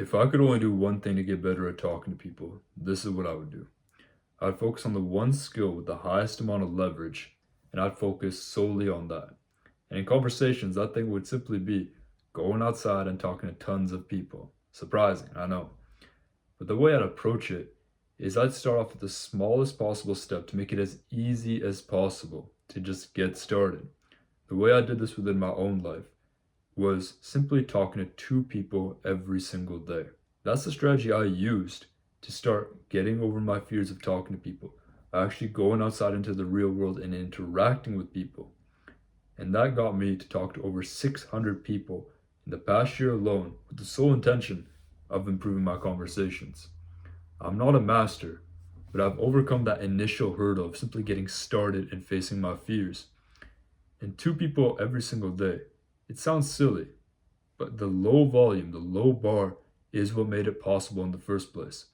If I could only do one thing to get better at talking to people, this is what I would do. I'd focus on the one skill with the highest amount of leverage, and I'd focus solely on that. And in conversations, that thing would simply be going outside and talking to tons of people. Surprising, I know. But the way I'd approach it is I'd start off with the smallest possible step to make it as easy as possible to just get started. The way I did this within my own life was simply talking to two people every single day. That's the strategy I used to start getting over my fears of talking to people, actually going outside into the real world and interacting with people. And that got me to talk to over 600 people in the past year alone with the sole intention of improving my conversations. I'm not a master, but I've overcome that initial hurdle of simply getting started and facing my fears. And two people every single day. It sounds silly, but the low volume, the low bar is what made it possible in the first place.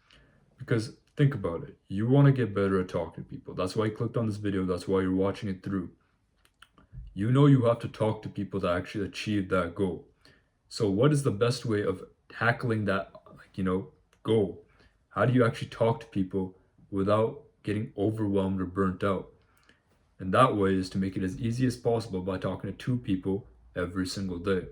Because think about it. You want to get better at talking to people. That's why you clicked on this video. That's why you're watching it through. You know you have to talk to people to actually achieve that goal. So what is the best way of tackling that, goal? How do you actually talk to people without getting overwhelmed or burnt out? And that way is to make it as easy as possible by talking to two people every single day.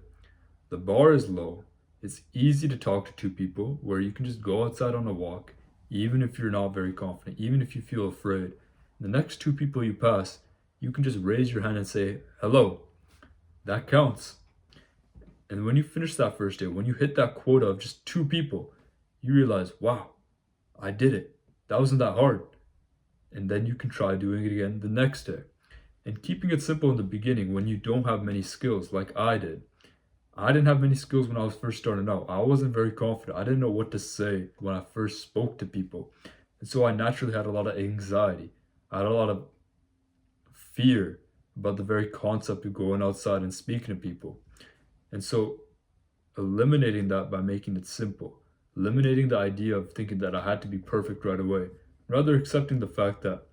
The bar is low. It's easy to talk to two people where you can just go outside on a walk, even if you're not very confident, even if you feel afraid. The next two people you pass, you can just raise your hand and say, hello. That counts. And when you finish that first day, when you hit that quota of just two people, you realize, wow, I did it. That wasn't that hard. And then you can try doing it again the next day. And keeping it simple in the beginning when you don't have many skills like I did. I didn't have many skills when I was first starting out. I wasn't very confident. I didn't know what to say when I first spoke to people. And so I naturally had a lot of anxiety. I had a lot of fear about the very concept of going outside and speaking to people. And so eliminating that by making it simple, eliminating the idea of thinking that I had to be perfect right away, rather accepting the fact that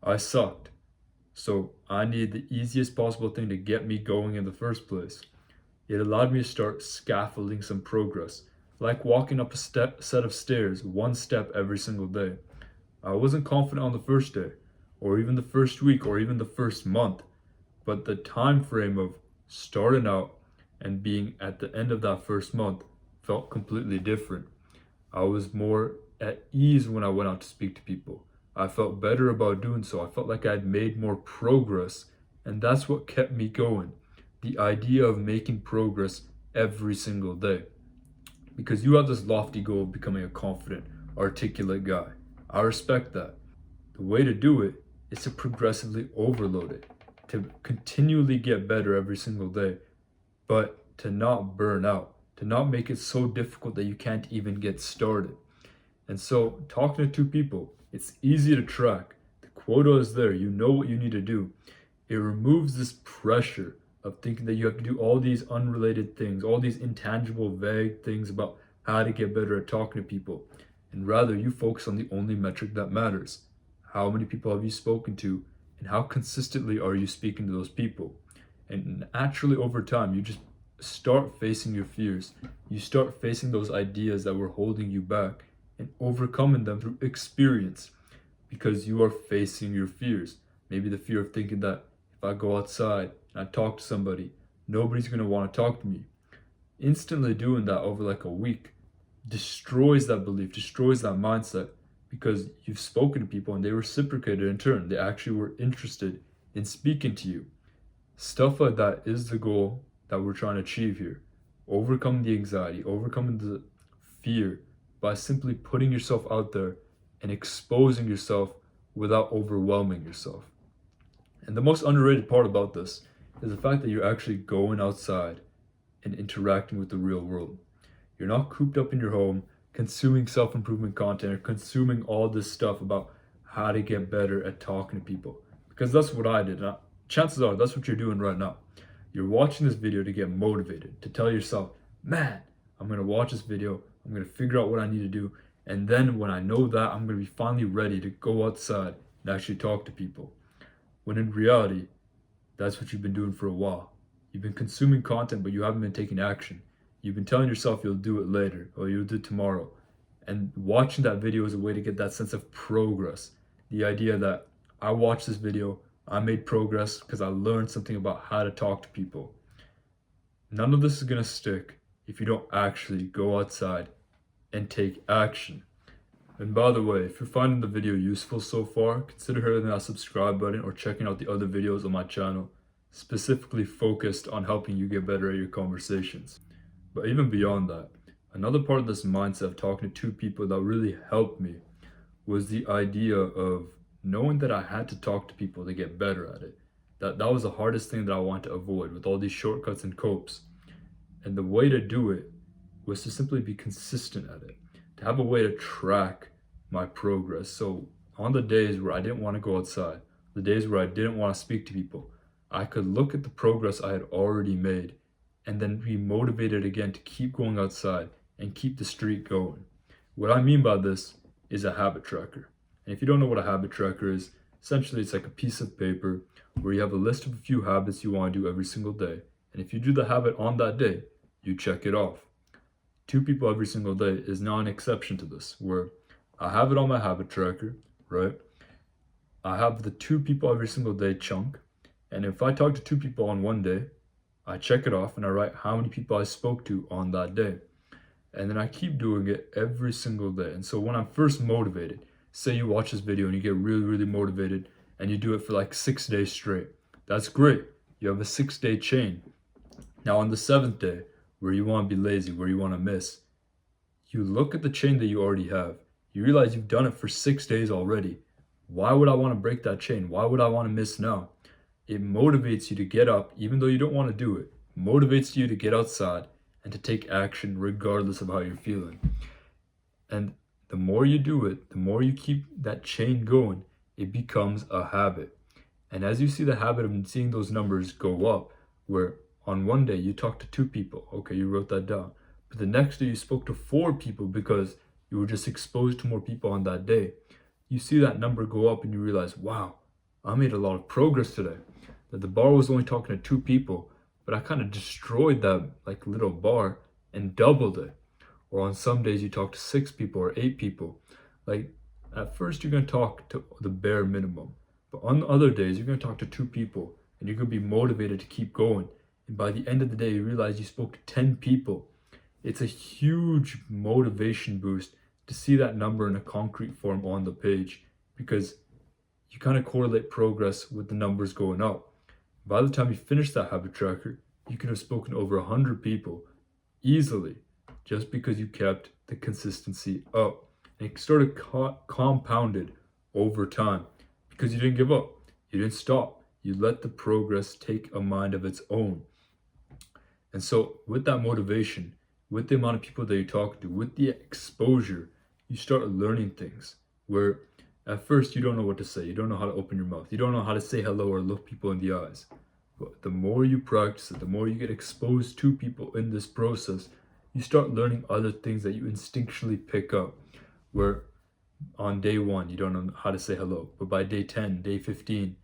I sucked. So I needed the easiest possible thing to get me going in the first place. It allowed me to start scaffolding some progress, like walking up a set of stairs, one step every single day. I wasn't confident on the first day, or even the first week, or even the first month, but the time frame of starting out and being at the end of that first month felt completely different. I was more at ease when I went out to speak to people. I felt better about doing so. I felt like I had made more progress, and that's what kept me going. The idea of making progress every single day. Because you have this lofty goal of becoming a confident, articulate guy. I respect that. The way to do it is to progressively overload it, to continually get better every single day, but to not burn out, to not make it so difficult that you can't even get started. And so, talking to two people, it's easy to track. The quota is there. You know what you need to do. It removes this pressure of thinking that you have to do all these unrelated things, all these intangible, vague things about how to get better at talking to people. And rather, you focus on the only metric that matters. How many people have you spoken to, and how consistently are you speaking to those people? And naturally, over time, you just start facing your fears. You start facing those ideas that were holding you back and overcoming them through experience because you are facing your fears. Maybe the fear of thinking that if I go outside and I talk to somebody, nobody's going to want to talk to me. Instantly doing that over like a week destroys that belief, destroys that mindset because you've spoken to people and they reciprocated in turn. They actually were interested in speaking to you. Stuff like that is the goal that we're trying to achieve here. Overcoming the anxiety, overcoming the fear by simply putting yourself out there and exposing yourself without overwhelming yourself. And the most underrated part about this is the fact that you're actually going outside and interacting with the real world. You're not cooped up in your home consuming self-improvement content or consuming all this stuff about how to get better at talking to people. Because that's what I did. And chances are that's what you're doing right now. You're watching this video to get motivated, to tell yourself, man, I'm going to watch this video. I'm going to figure out what I need to do. And then when I know that, I'm going to be finally ready to go outside and actually talk to people. When in reality, that's what you've been doing for a while. You've been consuming content, but you haven't been taking action. You've been telling yourself you'll do it later or you'll do it tomorrow. And watching that video is a way to get that sense of progress. The idea that I watched this video, I made progress because I learned something about how to talk to people. None of this is going to stick if you don't actually go outside and take action. And by the way, if you're finding the video useful so far, consider hitting that subscribe button or checking out the other videos on my channel, specifically focused on helping you get better at your conversations. But even beyond that, another part of this mindset of talking to two people that really helped me was the idea of knowing that I had to talk to people to get better at it. That was the hardest thing that I wanted to avoid with all these shortcuts and copes. And the way to do it was to simply be consistent at it, to have a way to track my progress. So on the days where I didn't want to go outside, the days where I didn't want to speak to people, I could look at the progress I had already made and then be motivated again to keep going outside and keep the streak going. What I mean by this is a habit tracker. And if you don't know what a habit tracker is, essentially it's like a piece of paper where you have a list of a few habits you want to do every single day. And if you do the habit on that day, you check it off. Two people every single day is not an exception to this, where I have it on my habit tracker, right? I have the two people every single day chunk. And if I talk to two people on one day, I check it off and I write how many people I spoke to on that day. And then I keep doing it every single day. And so when I'm first motivated, say you watch this video and you get really, really motivated and you do it for like 6 days straight. That's great. You have a 6-day chain. Now on the 7th day, where you want to be lazy, where you want to miss, you look at the chain that you already have. You realize you've done it for 6 days already. Why would I want to break that chain? Why would I want to miss now? It motivates you to get up, even though you don't want to do it. Motivates you to get outside and to take action regardless of how you're feeling. And the more you do it, the more you keep that chain going, it becomes a habit. And as you see the habit of seeing those numbers go up, where on one day you talked to 2 people, okay, you wrote that down. But the next day you spoke to 4 people because you were just exposed to more people on that day. You see that number go up and you realize, wow, I made a lot of progress today. That the bar was only talking to 2 people, but I kind of destroyed that like little bar and doubled it. Or on some days you talk to 6 people or 8 people. Like at first you're going to talk to the bare minimum. But on other days you're going to talk to 2 people and you're going to be motivated to keep going. And by the end of the day, you realize you spoke to 10 people. It's a huge motivation boost to see that number in a concrete form on the page because you kind of correlate progress with the numbers going up. By the time you finish that habit tracker, you could have spoken to over 100 people easily just because you kept the consistency up. And it sort of compounded over time because you didn't give up. You didn't stop. You let the progress take a mind of its own. And so with that motivation, with the amount of people that you talk to, with the exposure, you start learning things where at first you don't know what to say. You don't know how to open your mouth. You don't know how to say hello or look people in the eyes. But the more you practice it, the more you get exposed to people in this process, you start learning other things that you instinctually pick up. Where on day 1, you don't know how to say hello. But by day 10, day 15,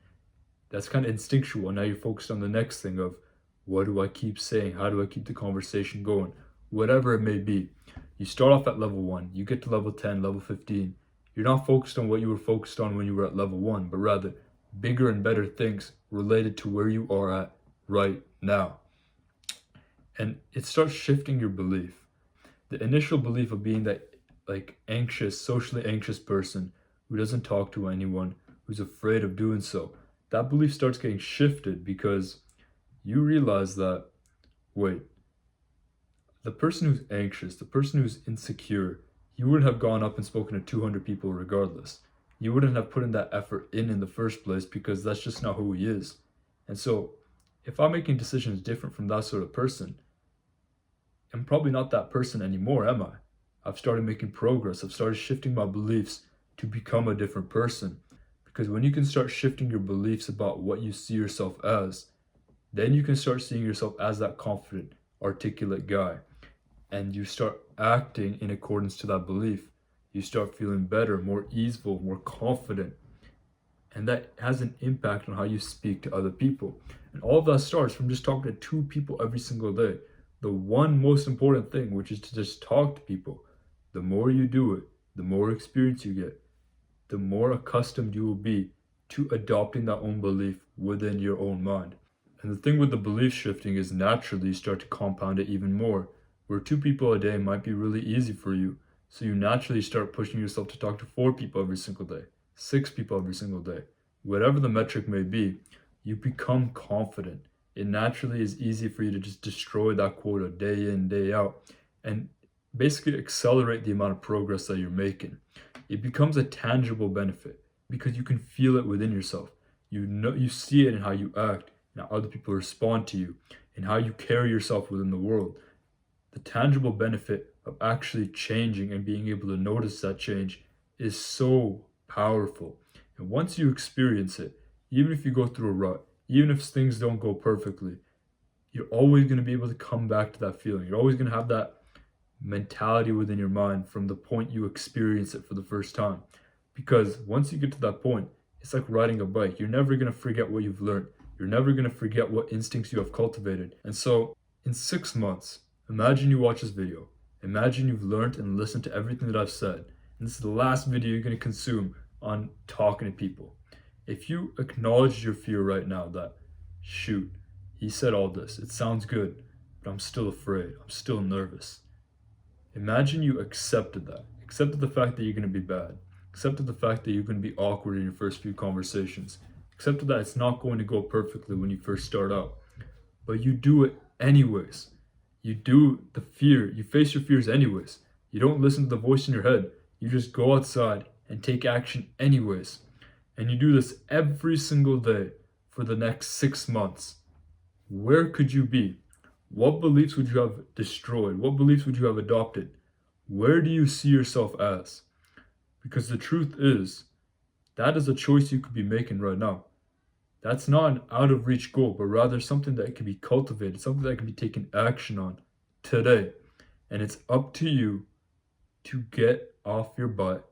that's kind of instinctual. And now you're focused on the next thing of, what do I keep saying? How do I keep the conversation going? Whatever it may be. You start off at level 1, you get to level 10, level 15. You're not focused on what you were focused on when you were at level 1, but rather bigger and better things related to where you are at right now. And it starts shifting your belief. The initial belief of being that like anxious, socially anxious person who doesn't talk to anyone, who's afraid of doing so, that belief starts getting shifted because you realize that, wait, the person who's anxious, the person who's insecure, you wouldn't have gone up and spoken to 200 people regardless. You wouldn't have put in that effort in the first place because that's just not who he is. And so if I'm making decisions different from that sort of person, I'm probably not that person anymore, am I? I've started making progress. I've started shifting my beliefs to become a different person. Because when you can start shifting your beliefs about what you see yourself as, then you can start seeing yourself as that confident, articulate guy. And you start acting in accordance to that belief. You start feeling better, more easeful, more confident. And that has an impact on how you speak to other people. And all of that starts from just talking to 2 people every single day. the one most important thing, which is to just talk to people. The more you do it, the more experience you get, the more accustomed you will be to adopting that own belief within your own mind. And the thing with the belief shifting is naturally you start to compound it even more, where 2 people a day might be really easy for you. So you naturally start pushing yourself to talk to 4 people every single day, 6 people every single day. Whatever the metric may be, you become confident. It naturally is easy for you to just destroy that quota day in, day out, and basically accelerate the amount of progress that you're making. It becomes a tangible benefit because you can feel it within yourself. You know, you see it in how you act, and how other people respond to you, and how you carry yourself within the world. The tangible benefit of actually changing and being able to notice that change is so powerful. And once you experience it, even if you go through a rut, even if things don't go perfectly, you're always going to be able to come back to that feeling. You're always going to have that mentality within your mind from the point you experience it for the first time. Because once you get to that point, it's like riding a bike. You're never going to forget what you've learned. You're never going to forget what instincts you have cultivated. And so, in 6 months, imagine you watch this video. Imagine you've learned and listened to everything that I've said. And this is the last video you're going to consume on talking to people. If you acknowledge your fear right now that, shoot, he said all this, it sounds good, but I'm still afraid, I'm still nervous. Imagine you accepted that, accepted the fact that you're going to be bad, accepted the fact that you're going to be awkward in your first few conversations, accepted that it's not going to go perfectly when you first start out, but you do it anyways. You do the fear, you face your fears anyways. You don't listen to the voice in your head, you just go outside and take action anyways. And you do this every single day for the next 6 months. Where could you be? What beliefs would you have destroyed? What beliefs would you have adopted? Where do you see yourself as? Because the truth is, that is a choice you could be making right now. That's not an out of reach goal, but rather something that can be cultivated, something that can be taken action on today. And it's up to you to get off your butt,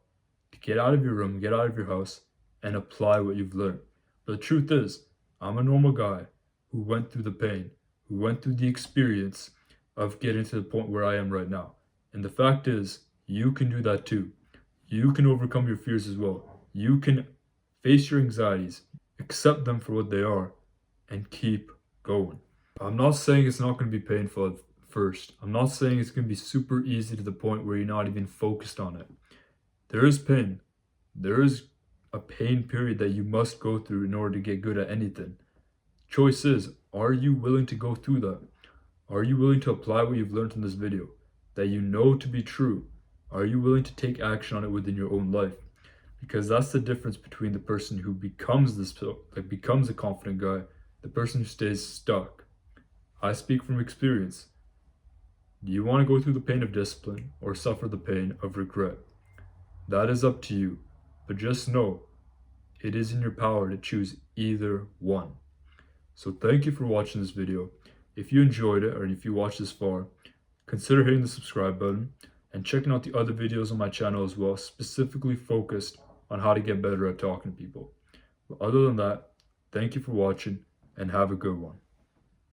to get out of your room, get out of your house, and apply what you've learned. But the truth is, I'm a normal guy who went through the pain, who went through the experience of getting to the point where I am right now. And the fact is, you can do that too. You can overcome your fears as well. You can face your anxieties, accept them for what they are, and keep going. I'm not saying it's not going to be painful at first. I'm not saying it's going to be super easy to the point where you're not even focused on it. There is pain. There is a pain period that you must go through in order to get good at anything. Choice is, are you willing to go through that? Are you willing to apply what you've learned in this video that you know to be true? Are you willing to take action on it within your own life? Because that's the difference between the person who becomes a confident guy, the person who stays stuck. I speak from experience. Do you want to go through the pain of discipline or suffer the pain of regret? That is up to you. But just know, it is in your power to choose either one. So thank you for watching this video. If you enjoyed it, or if you watched this far, consider hitting the subscribe button and checking out the other videos on my channel as well, specifically focused on how to get better at talking to people. But other than that, thank you for watching and have a good one.